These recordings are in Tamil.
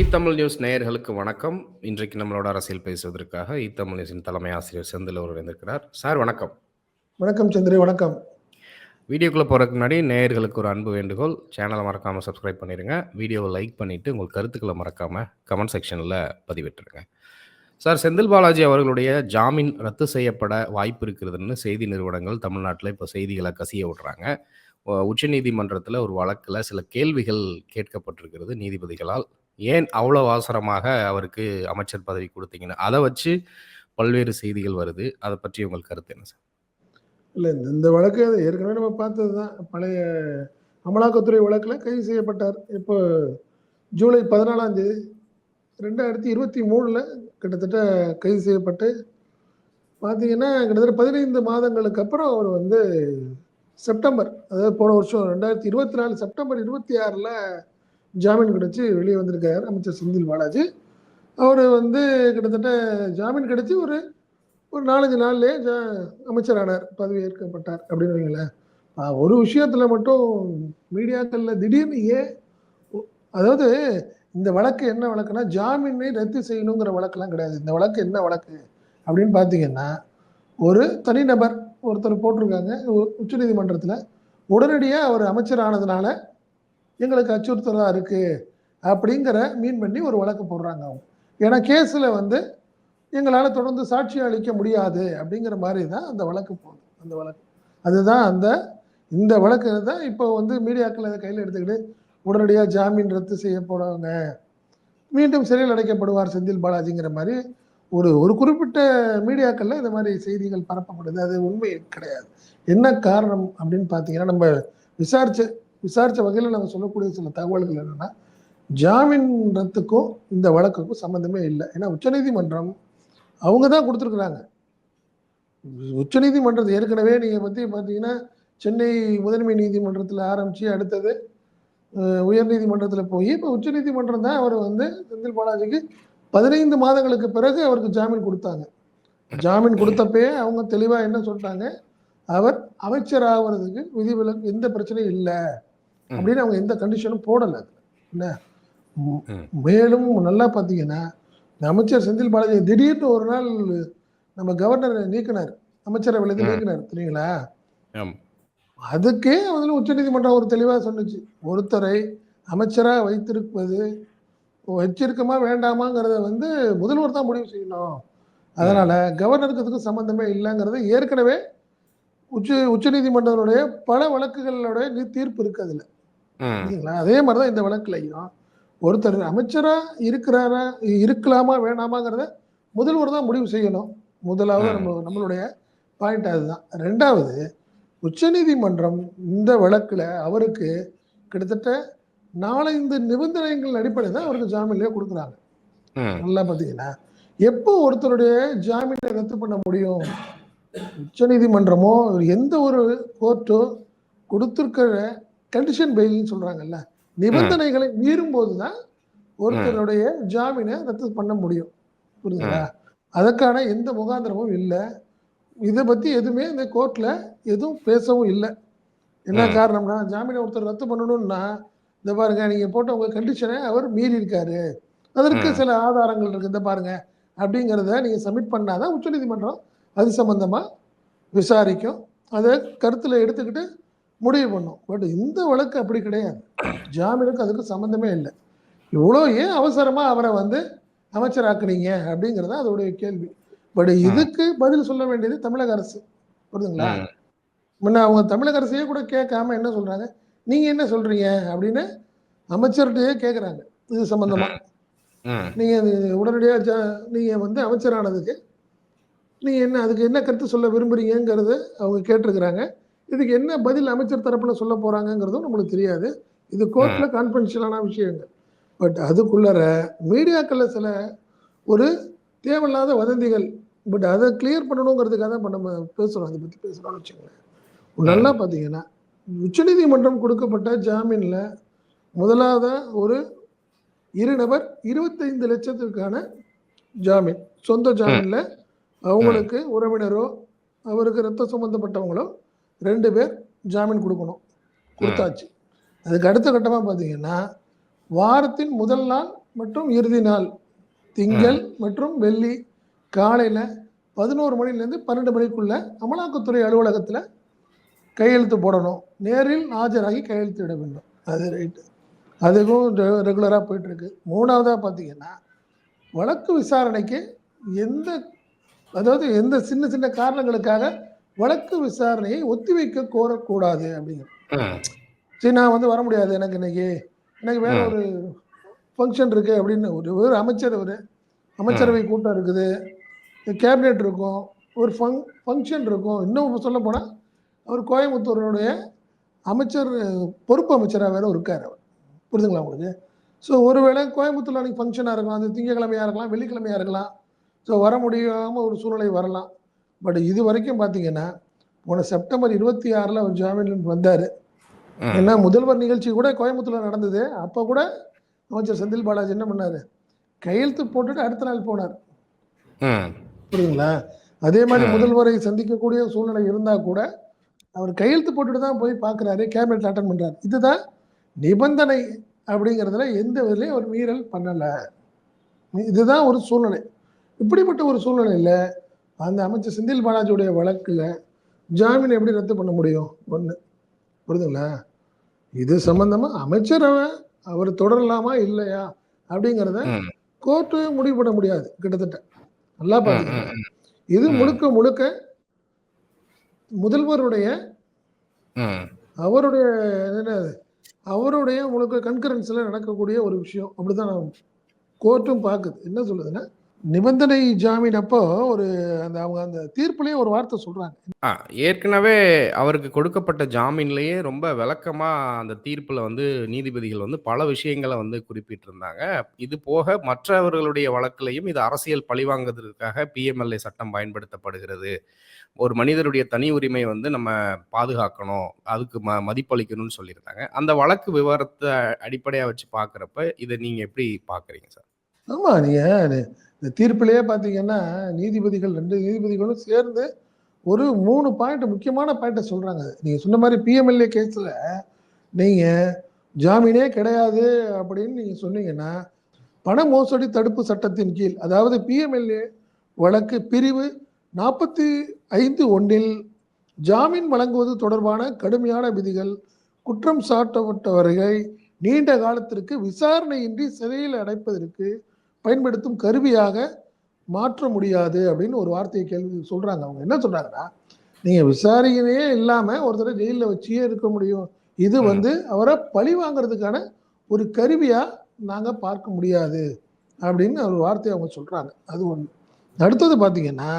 தமிழ் நியூஸ் நேயர்களுக்கு வணக்கம். இன்றைக்கு நம்மளோட அரசியல் பேசுவதற்காக தமிழ் நியூஸின் தலைமை ஆசிரியர் செந்தில் அவர் வந்திருக்கிறார். சார் வணக்கம். வணக்கம் சந்திரி, வணக்கம். வீடியோக்குள்ளே போகிறதுக்கு முன்னாடி நேயர்களுக்கு ஒரு அன்பு வேண்டுகோள், சேனலை மறக்காமல் சப்ஸ்கிரைப் பண்ணிடுங்க. வீடியோவை லைக் பண்ணிவிட்டு உங்கள் கருத்துக்களை மறக்காமல் கமெண்ட் செக்ஷனில் பதிவிட்டுருங்க. சார், செந்தில் பாலாஜி அவர்களுடைய ஜாமீன் ரத்து செய்யப்பட வாய்ப்பு இருக்கிறதுன்னு செய்தி நிறுவனங்கள் தமிழ்நாட்டில் இப்போ செய்திகளை கசிய விடுறாங்க. உச்சநீதிமன்றத்தில் ஒரு வழக்கில் சில கேள்விகள் கேட்கப்பட்டிருக்கிறது நீதிபதிகளால். ஏன் அவ்வளோ அவசரமாக அவருக்கு அமைச்சர் பதவி கொடுத்தீங்கன்னு அதை வச்சு பல்வேறு செய்திகள் வருது. அதை பற்றி உங்கள் கருத்து என்ன சார்? இல்லை, இந்த வழக்கு ஏற்கனவே நம்ம பார்த்தது தான். பழைய அமலாக்கத்துறை வழக்கில் கைது செய்யப்பட்டார். இப்போ ஜூலை 14 2023 கிட்டத்தட்ட கைது செய்யப்பட்டு பார்த்தீங்கன்னா கிட்டத்தட்ட 15 மாதங்களுக்கு அப்புறம் அவர் செப்டம்பர், அதாவது போன வருஷம் 2024 செப்டம்பர் 26 ஜாமீன் கிடைச்சி வெளியே வந்திருக்காரு அமைச்சர் செந்தில் பாலாஜி. அவர் கிட்டத்தட்ட ஜாமீன் கிடைச்சி ஒரு 4-5 நாள்லேயே அமைச்சரானார், பதவி ஏற்கப்பட்டார் அப்படின்னு வைங்களேன். ஒரு விஷயத்துல மட்டும் மீடியாக்கள்ல திடீர்னு அதாவது இந்த வழக்கு என்ன வழக்குன்னா, ஜாமீனை ரத்து செய்யணுங்கிற வழக்கெல்லாம் கிடையாது. இந்த வழக்கு என்ன வழக்கு அப்படின்னு பார்த்தீங்கன்னா, ஒரு தனிநபர் ஒருத்தர் போட்டிருக்காங்க உச்சநீதிமன்றத்தில், உடனடியாக அவர் அமைச்சர் ஆனதுனால எங்களுக்கு அச்சுறுத்தலாக இருக்குது அப்படிங்கிற மீன் பண்ணி ஒரு வழக்கு போடுறாங்க அவங்க. ஏன்னா கேஸில் எங்களால் தொடர்ந்து சாட்சி அளிக்க முடியாது அப்படிங்கிற மாதிரி தான் அந்த வழக்கு போகுது. அந்த வழக்கு அதுதான் இந்த வழக்கு தான் இப்போ மீடியாக்கள் அதை கையில் எடுத்துக்கிட்டு உடனடியாக ஜாமீன் ரத்து செய்ய போடுவாங்க, மீண்டும் சிறையில் அடைக்கப்படுவார் செந்தில் பாலாஜிங்கிற மாதிரி ஒரு குறிப்பிட்ட மீடியாக்கள்ல இந்த மாதிரி செய்திகள் பரப்பப்படுது. அது உண்மை கிடையாது. என்ன காரணம் அப்படின்னு பார்த்தீங்கன்னா, நம்ம விசாரிச்ச வகையில் நம்ம சொல்லக்கூடிய சில தகவல்கள் என்னன்னா, ஜாமீன் ரத்துக்கும் இந்த வழக்குக்கும் சம்மந்தமே இல்லை. ஏன்னா உச்சநீதிமன்றம் அவங்க தான் கொடுத்துருக்குறாங்க. உச்சநீதிமன்றத்தை ஏற்கனவே நீங்கள் பார்த்தீங்கன்னா, சென்னை முதன்மை நீதிமன்றத்தில் ஆரம்பித்து அடுத்தது உயர்நீதிமன்றத்தில் போய் இப்போ உச்சநீதிமன்றம் தான் அவர் செந்தில் பாலாஜிக்கு 15 மாதங்களுக்கு பிறகு அவருக்கு ஜாமீன் கொடுத்தாங்க. ஜாமீன் கொடுத்தப்பே அவங்க தெளிவாக என்ன சொல்லிட்டாங்க, அவர் அமைச்சர் ஆகிறதுக்கு விதிவிலக்கு எந்த பிரச்சனையும் இல்லை அப்படின்னு அவங்க எந்த கண்டிஷனும் போடலை. என்ன மேலும் நல்லா பார்த்தீங்கன்னா, அமைச்சர் செந்தில் பாலாஜி திடீர்னு ஒரு நாள் நம்ம கவர்னர் நீக்கினார், அமைச்சரவையிலிருந்து நீக்கினார் தெரியுங்களா? அதுக்கே உச்சநீதிமன்றம் ஒரு தெளிவாக சொன்னிச்சு, ஒருத்தரை அமைச்சராக வச்சிருக்கமா வேண்டாமாங்கிறத முதல்வர் தான் முடிவு செய்யணும். அதனால கவர்னருக்கு இதுக்கு சம்பந்தமே இல்லைங்கிறது ஏற்கனவே உச்சநீதிமன்றத்தினுடைய பல வழக்குகளோட தீர்ப்பு இருக்கு அதுல. அதே மாதிரிதான் இந்த வழக்குலையும் ஒருத்தர் அமைச்சரா இருக்கலாமா வேணாமாங்கிறத முதல்வர் தான் முடிவு செய்யணும். முதலாவது நம்மளுடைய பாயிண்ட் அதுதான். ரெண்டாவது, உச்சநீதிமன்றம் இந்த வழக்குல அவருக்கு கிட்டத்தட்ட 4-5 நிபந்தனைகள் அடிப்படையில் தான் அவருக்கு ஜாமீன்லயே கொடுக்குறாங்க. நல்லா பார்த்தீங்கன்னா, எப்போ ஒருத்தருடைய ஜாமீனை ரத்து பண்ண முடியும்? உச்சநீதிமன்றமோ எந்த ஒரு கோர்ட்டோ கொடுத்துருக்கிற கண்டிஷன் பெயில்னு சொல்றாங்கல்ல, நிபந்தனைகளை மீறும் போதுதான் ஒருத்தருடைய ஜாமீனை ரத்து பண்ண முடியும். புரியுதுங்களா? அதற்கான எந்த முகாந்திரமும் இல்லை. இதை பத்தி எதுவுமே இந்த கோர்ட்ல எதுவும் பேசவும் இல்லை. என்ன காரணம்னா, ஜாமீனை ஒருத்தர் ரத்து பண்ணணும்னா, இந்த பாருங்க நீங்க போட்ட உங்க கண்டிஷனை அவர் மீறி இருக்காரு, அதற்கு சில ஆதாரங்கள் இருக்கு, இந்த பாருங்க அப்படிங்கிறத நீங்க சப்மிட் பண்ணாதான் உச்சநீதிமன்றம் அது சம்பந்தமா விசாரிக்கும், அதை கருத்துல எடுத்துக்கிட்டு முடிவு பண்ணும். பட் இந்த வழக்கு அப்படி கிடையாது. ஜாமீனுக்கு அதுக்கு சம்பந்தமே இல்லை. இவ்வளோ ஏன் அவசரமா அவரை அமைச்சராக்குனீங்க அப்படிங்கிறத அதோடைய கேள்வி. பட் இதுக்கு பதில் சொல்ல வேண்டியது தமிழக அரசு. புரியுதுங்களா? முன்ன அவங்க தமிழக அரசையே கூட கேட்காம என்ன சொல்றாங்க, நீங்க என்ன சொல்றீங்க அப்படின்னு அமைச்சர்கிட்டயே கேட்குறாங்க. இது சம்பந்தமா நீங்க உடனடியாக நீங்க அமைச்சரானதுக்கு நீங்க அதுக்கு என்ன கருத்து சொல்ல விரும்புறீங்கிறது அவங்க கேட்டிருக்கிறாங்க. இதுக்கு என்ன பதில் அமைச்சர் தரப்புல சொல்ல போறாங்கிறதும் நம்மளுக்கு தெரியாது. இது கோர்ட்ல கான்ஃபிடென்ஷியலான விஷயங்கள். பட் அதுக்குள்ளர மீடியாக்கள்ல சில ஒரு தேவையில்லாத வதந்திகள், பட் அதை கிளியர் பண்ணணுங்கிறதுக்காக தான் நம்ம பேசுறோம். அதை பத்தி பேசுறோம்னு வச்சுக்கோங்களேன். நல்லா பார்த்தீங்கன்னா, உச்சநீதிமன்றம் கொடுக்கப்பட்ட ஜாமீன்ல முதலாவது ஒரு 2 நபர் 25 லட்சத்திற்கான ஜாமீன், சொந்த ஜாமீன்ல அவங்களுக்கு உறவினரோ அவருக்கு ரத்த சம்பந்தப்பட்டவங்களோ 2 பேர் ஜாமீன் கொடுக்கணும், கொடுத்தாச்சு. அதுக்கு அடுத்த கட்டமா பார்த்தீங்கன்னா, வாரத்தின் முதல் நாள் மற்றும் இறுதி நாள் திங்கள் மற்றும் வெள்ளி காலையில் 11 மணிலேருந்து 12 மணிக்குள்ள அமலாக்கத்துறை அலுவலகத்தில் கையெழுத்து போடணும், நேரில் ஆஜராகி கையெழுத்து இட வேண்டும். அது ரைட்டு, அதுக்கும் ரெகுலராக போயிட்டுருக்கு. 3வதாக பார்த்தீங்கன்னா வழக்கு விசாரணைக்கு எந்த சின்ன சின்ன காரணங்களுக்காக வழக்கு விசாரணையை ஒத்திவைக்க கோரக்கூடாது அப்படிங்கிறது. சரி, நான் வர முடியாது, எனக்கு வேற ஒரு ஃபங்க்ஷன் இருக்குது அப்படின்னு ஒரு அமைச்சரவை கூட்டம் இருக்குது, கேபினெட் இருக்கும், ஒரு ஃபங்க்ஷன் இருக்கும். இன்னும் சொல்ல போனால் அவர் கோயம்புத்தூருடைய பொறுப்பு அமைச்சராக வேற இருக்கார் அவர். புரிதுங்களா உங்களுக்கு? ஸோ ஒருவேளை கோயம்புத்தூர்ல அன்றைக்கி ஃபங்க்ஷனாக இருக்கலாம், அது திங்கக்கிழமையாக இருக்கலாம், வெள்ளிக்கிழமையாக இருக்கலாம். ஸோ வர முடியாமல் ஒரு சூழ்நிலை வரலாம். பட் இது வரைக்கும் பார்த்தீங்கன்னா போன செப்டம்பர் 26 அவர் ஜாமீன் வந்தார். ஏன்னா முதல்வர் நிகழ்ச்சி கூட கோயம்புத்தூர்ல நடந்தது. அப்போ கூட அமைச்சர் செந்தில் பாலாஜி என்ன பண்ணார், கையெழுத்து போட்டுட்டு அடுத்த நாள் போனார். புரியுதுங்களா? அதே மாதிரி முதல்வரை சந்திக்கக்கூடிய சூழ்நிலை இருந்தால் கூட அவர் கையெழுத்து போட்டுட்டு தான் போய் பார்க்குறாரு, கேபினெட் அட்டன் பண்ணுறாரு. இதுதான் நிபந்தனை அப்படிங்கிறதுல எந்த வகையிலையும் அவர் மீறல் பண்ணலை. இதுதான் ஒரு சூழ்நிலை. இப்படிப்பட்ட ஒரு சூழ்நிலையில் அந்த அமைச்சர் செந்தில் பாலாஜியுடைய வழக்கில் ஜாமீன் எப்படி ரத்து பண்ண முடியும்? ஒன்று, புரியுதுங்களா? இது சம்பந்தமாக அமைச்சரவை அவர் தொடரலாமா இல்லையா அப்படிங்கிறத கோர்ட்டு முடிவு பண்ண முடியாது. கிட்டத்தட்ட நல்லா பார்த்தீங்கன்னா இது முழுக்க முழுக்க முதல்வருடைய அவருடைய முழுக்க கன்கரன்ஸில் நடக்கக்கூடிய ஒரு விஷயம். அப்படிதான் கோர்ட்டும் பார்க்குது. என்ன சொல்லுதுன்னா, நிபந்தனை ஜாமீன் அப்போ அவங்க அந்த தீர்ப்புலேயே ஒரு வார்த்தை சொல்றாங்க. ஏற்கனவே அவருக்கு கொடுக்கப்பட்ட ஜாமீன்லயே ரொம்ப விளக்கமா அந்த தீர்ப்புல நீதிபதிகள் பல விஷயங்களை குறிப்பிட்டிருந்தாங்க. இது போக மற்றவர்களுடைய வழக்குலையும் இது அரசியல் பழிவாங்குவதற்காக பிஎம்எல்ஏ சட்டம் பயன்படுத்தப்படுகிறது. ஒரு மனிதருடைய தனி உரிமை நம்ம பாதுகாக்கணும், அதுக்கு மதிப்பளிக்கணும்னு சொல்லியிருந்தாங்க. அந்த வழக்கு விவரத்தை அடிப்படையா வச்சு பார்க்குறப்ப இதை நீங்க எப்படி பார்க்குறீங்க சார்? ஆமா, நீங்க இந்த தீர்ப்பிலேயே பார்த்தீங்கன்னா நீதிபதிகள் 2 நீதிபதிகளும் சேர்ந்து ஒரு 3 பாயிண்ட் முக்கியமான பாயிண்ட்டை சொல்றாங்க. நீங்க சொன்ன மாதிரி பிஎம்எல்ஏ கேஸ்ல நீங்க ஜாமீனே கிடையாது அப்படின்னு நீங்க சொன்னீங்கன்னா, பண மோசடி தடுப்பு சட்டத்தின் கீழ், அதாவது பிஎம்எல்ஏ வழக்கு பிரிவு 45(1) ஜாமீன் வழங்குவது தொடர்பான கடுமையான விதிகள் குற்றம் சாட்டப்பட்டவர்களை நீண்ட காலத்திற்கு விசாரணையின்றி சிறையில் அடைப்பதற்கு பயன்படுத்தும் கருவியாக மாற்ற முடியாது அப்படின்னு ஒரு வார்த்தையை சொல்றாங்க. அவங்க என்ன சொல்றாங்கன்னா, நீங்க விசாரணையே இல்லாம ஒருத்தரை ஜெயிலில் வச்சே இருக்க முடியும், இது அவரை பழி வாங்குறதுக்கான ஒரு கருவியா நாங்க பார்க்க முடியாது அப்படின்னு ஒரு வார்த்தையை அவங்க சொல்றாங்க. அது ஒன்று. அடுத்தது பார்த்தீங்கன்னா,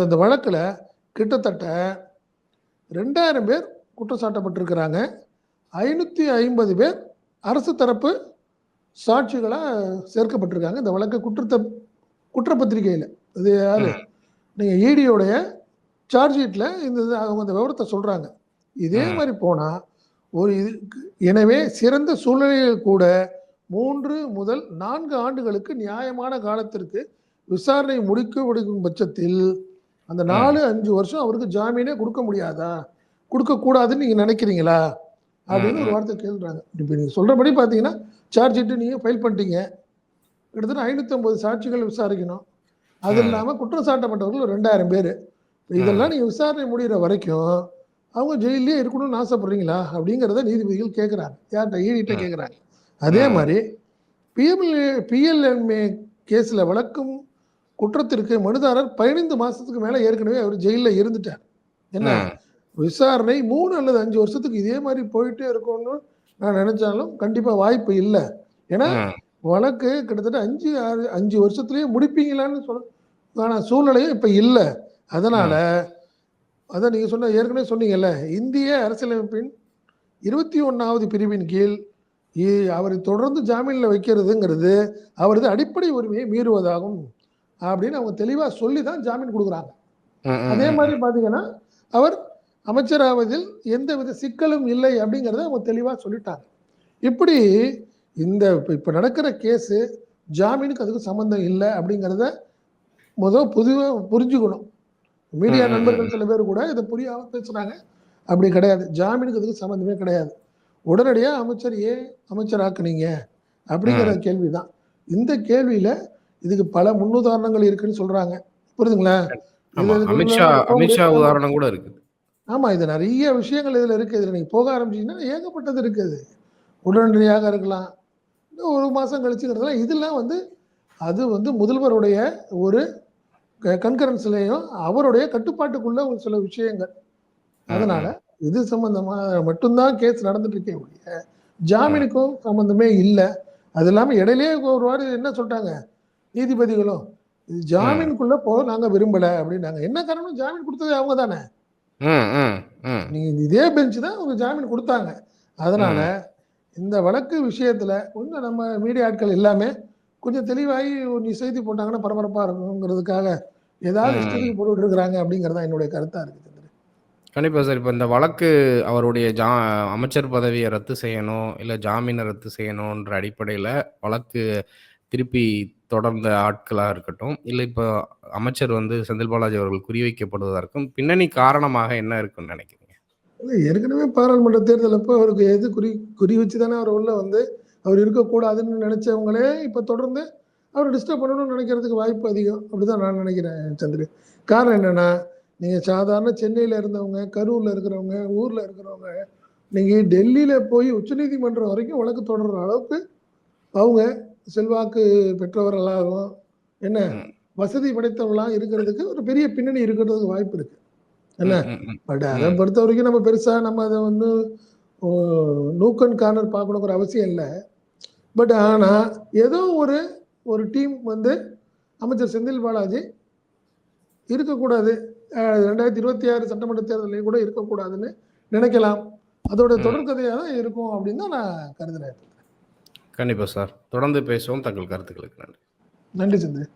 அந்த வழக்கில் கிட்டத்தட்ட 2000 பேர் குற்றம் சாட்டப்பட்டிருக்கிறாங்க. 550 பேர் அரசு தரப்பு சாட்சிகளாக சேர்க்கப்பட்டிருக்காங்க இந்த வழக்கு குற்றப்பத்திரிகையில். இது யாரு, நீங்கள் ஈடியோடைய சார்ஜ் ஷீட்டில் அவங்க அந்த விவரத்தை சொல்கிறாங்க. இதே மாதிரி போனால் எனவே சிறந்த சூழ்நிலையில் கூட 3 முதல் 4 ஆண்டுகளுக்கு நியாயமான காலத்திற்கு விசாரணை முடிக்கும் பட்சத்தில் அந்த 4-5 வருஷம் அவருக்கு ஜாமீனே கொடுக்கக்கூடாதுன்னு நீங்கள் நினைக்கிறீங்களா அப்படின்னு ஒரு வார்த்தை கேள்றாங்க. இப்போ நீங்கள் சொல்கிறபடி பார்த்தீங்கன்னா சார்ஜ் ஷீட்டு நீங்கள் ஃபைல் பண்ணிட்டீங்க, கிட்டத்தட்ட 550 சாட்சிகள் விசாரிக்கணும், அது இல்லாமல் குற்றம் சாட்டப்பட்டவர்கள் 2000 பேர். இதெல்லாம் நீங்கள் விசாரணை முடிகிற வரைக்கும் அவங்க ஜெயிலே இருக்கணும்னு ஆசைப்படுறீங்களா அப்படிங்கிறத நீதிபதிகள் கேட்குறாங்க. யார்கிட்ட? ஈடிட்ட கேட்குறாங்க. அதே மாதிரி பிஎல்எம்ஏ கேஸில் வழக்கும் குற்றத்திற்கு மனுதாரர் 15 மாதத்துக்கு மேலே ஏற்கனவே அவர் ஜெயிலில் இருந்துட்டார். என்ன விசாரணை 3 அல்லது 5 வருஷத்துக்கு இதே மாதிரி போயிட்டே இருக்கும்னு நான் நினைச்சாலும் கண்டிப்பாக வாய்ப்பு இல்லை. ஏன்னா வழக்கு கிட்டத்தட்ட 5 வருஷத்துலேயே முடிப்பீங்களான்னு சொல்ல சூழ்நிலையும் இப்போ இல்லை. அதனால் அதான் நீங்கள் ஏற்கனவே சொன்னீங்கல்ல, இந்திய அரசியலமைப்பின் 21வது பிரிவின் கீழ் அவரை தொடர்ந்து ஜாமீனில் வைக்கிறதுங்கிறது அவரது அடிப்படை உரிமையை மீறுவதாகும் அப்படின்னு அவங்க தெளிவாக சொல்லி தான் ஜாமீன் கொடுக்குறாங்க. அதே மாதிரி பார்த்தீங்கன்னா அவர் அமைச்சராவதில் எந்தவித சிக்கலும் இல்லை அப்படிங்கிறத அவங்க தெளிவாக சொல்லிட்டாங்க. இப்படி இப்போ நடக்கிற கேஸு ஜாமீனுக்கு அதுக்கு சம்மந்தம் இல்லை அப்படிங்கிறத பொதுவாக புரிஞ்சுக்கணும். மீடியா நண்பர்கள் சில பேர் கூட இதை புரியாமல் பேசுகிறாங்க. அப்படி கிடையாது, ஜாமீனுக்கு அதுக்கு சம்மந்தமே கிடையாது. உடனடியாக அமைச்சர் ஏன் அமைச்சராக்குனீங்க அப்படிங்கிற ம். கேள்விதான். இந்த கேள்வியில இதுக்கு பல முன்னுதாரணங்கள் இருக்குன்னு சொல்றாங்க. புரியுதுங்களா? ஆமா. இதுக்குள்ள அமித்ஷா போக அமித்ஷா முடியாது. ஆமா. உதாரணம் கூட இருக்குது. ஆமா. இது நெறைய விஷயங்கள் இதுல இருக்கு. இதுல நீங்க போக ஆரம்பிச்சீங்கன்னா ஏகப்பட்டது இருக்குது. உடனடியாக இருக்கலாம். இன்னும் 1 மாசம் கழிச்சுங்கிறதெல்லாம் இதெல்லாம் வந்து அது வந்து முதல்வருடைய ஒரு கன்கரன்ஸ்லயும் அவருடைய கட்டுப்பாட்டுக்குள்ள ஒரு சில விஷயங்கள். ம், அதனால ம், இது சம்பந்தமா மட்டும் தான் கேஸ் நடந்துட்டு இருக்கே ஒழிய, ம், ஜாமீனுக்கும் சம்பந்தமே இல்ல. அது இல்லாம இடையிலேயே ஒரு வாரம் என்ன சொல்ட்டாங்க நீதிபதிகளும், இது ம், ஜாமீனுக்குள்ள போக நாங்க விரும்பல அப்படின்னாங்க. என்ன காரணம்? ஜாமீன் குடுத்தது அவங்க தானே. ம், ம், ம், நீங்க இதே பெஞ்ச் தான் உங்களுக்கு ஜாமீன் குடுத்தாங்க. அதனால ம், இந்த வழக்கு விஷயத்துல கொஞ்சம் நம்ம மீடியா ஆட்கள் எல்லாமே கொஞ்சம் தெளிவாகி ஒரு செய்தி போட்டாங்கன்னா பரபரப்பா இருக்குங்கிறதுக்காக, ஏதாவது ம். இஷ்டத்துக்கு போட்டுட்டு இருக்கிறாங்க அப்படிங்கிறது தான் என்னுடைய கருத்தா இருக்குது. கண்டிப்பா சார். இப்ப இந்த வழக்கு அவருடைய அமைச்சர் பதவிய ரத்து செய்யணும், இல்ல ஜாமீன ரத்து செய்யணுன்ற அடிப்படையில வழக்கு திருப்பி தொடர்ந்த ஆட்களா இருக்கட்டும், இல்ல இப்ப அமைச்சர் வந்து செந்தில் பாலாஜி அவர்கள் குறிவைக்கப்படுவதா இருக்கும், பின்னணி காரணமாக என்ன இருக்குன்னு நினைக்கிறீங்க? இல்ல ஏற்கனவே பாராளுமன்ற தேர்தல் அப்போ அவருக்கு எது குறி வச்சு தானே அவர் உள்ள வந்து அவர் இருக்கக்கூடாதுன்னு நினைச்சவங்களே இப்ப தொடர்ந்து அவர் டிஸ்டர்ப் பண்ணணும்னு நினைக்கிறதுக்கு வாய்ப்பு அதிகம். அப்படிதான் நான் நினைக்கிறேன் சந்திரு. காரணம் என்னன்னா, நீங்க சாதாரண சென்னையில இருந்தவங்க, கரூர்ல இருக்கிறவங்க, ஊர்ல இருக்கிறவங்க, நீங்க டெல்லியில போய் உச்சநீதிமன்றம் வரைக்கும் வழக்கு தொடர்ற அளவுக்கு அவங்க செல்வாக்கு பெற்றவர்களாகவும், என்ன ம். வசதி படைத்தவர்களா இருக்கிறதுக்கு ஒரு பெரிய பின்னணி இருக்கிறதுக்கு வாய்ப்பு இருக்கு. என்ன? ம், ம், ம். பட் அத ம். பொறுத்தவரைக்கும் நம்ம பெருசா நம்ம அத வந்து ஓ நூக் அண்ட் கார்னர் பார்க்கணுங்கிற அவசியம் இல்ல. பட் ஆனா, ஏதோ ஒரு ஒரு டீம் வந்து அமைச்சர் செந்தில் பாலாஜி இருக்கக்கூடாது. 2026 சட்டமன்ற தேர்தலையும் கூட இருக்கக்கூடாதுன்னு நினைக்கலாம். அதோட ம். தொடர்கதையா தான் இருக்கும் அப்படின்னு தான் நான் கருதுறேன். கண்டிப்பா சார். தொடர்ந்து பேசுவோம். தங்கள் கருத்துக்களுக்கு நன்றி. நன்றி சந்திரு.